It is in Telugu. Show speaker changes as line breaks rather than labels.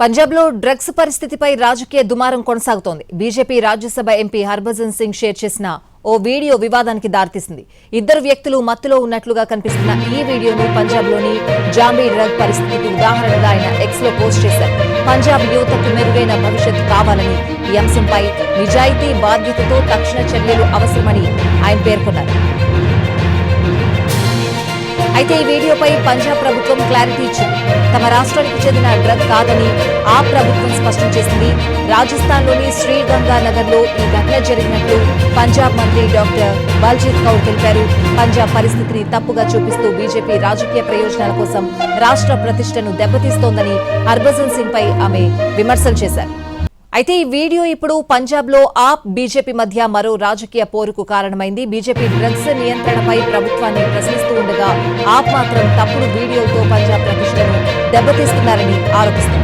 పంజాబ్లో డ్రగ్స్ పరిస్థితిపై రాజకీయ దుమారం కొనసాగుతోంది. BJP Rajya Sabha MP Harbhajan Singh share చేసిన ఓ వీడియో వివాదానికి దారితీసింది. ఇద్దరు వ్యక్తులు మత్తులో ఉన్నట్లుగా కనిపిస్తున్న ఈ వీడియోను పంజాబ్లోని జాంబీ డ్రగ్ పరిస్థితికి ఉదాహరణగా ఆయన ఎక్స్లో పోస్ట్ చేశారు. పంజాబ్ యువతకు మెరుగైన భవిష్యత్తు కావాలని, ఈ అంశంపై నిజాయితీ బాధ్యతతో తక్షణ చర్యలు అవసరమని ఆయన పేర్కొన్నారు. అయితే ఈ వీడియోపై పంజాబ్ ప్రభుత్వం క్లారిటీ ఇచ్చింది. తమ రాష్ట్రానికి చెందిన డ్రగ్ కాదని ఆ ప్రభుత్వం స్పష్టం చేసింది. రాజస్థాన్లోని శ్రీగంగానగర్లో ఈ ఘటన జరిగినట్లు పంజాబ్ మంత్రి డాక్టర్ బల్జిత్ కౌర్ తెలిపారు. పంజాబ్ పరిస్థితిని తప్పుగా చూపిస్తూ బీజేపీ రాజకీయ ప్రయోజనాల కోసం రాష్ట్ర ప్రతిష్టను దెబ్బతీస్తోందని హర్భజన్ సింగ్ పై ఆమె విమర్శలు చేశారు. అయితే ఈ వీడియో ఇప్పుడు పంజాబ్లో ఆప్ బీజేపీ మధ్య మరో రాజకీయ పోరుకు కారణమైంది. బీజేపీ డ్రగ్స్ నియంత్రణపై ప్రభుత్వాన్ని ప్రశ్నిస్తూ ఉండగా ఆప్ మాత్రం తప్పుడు వీడియోతో పంజాబ్ ప్రతిష్టను దెబ్బతీస్తున్నారని ఆరోపిస్తున్నారు.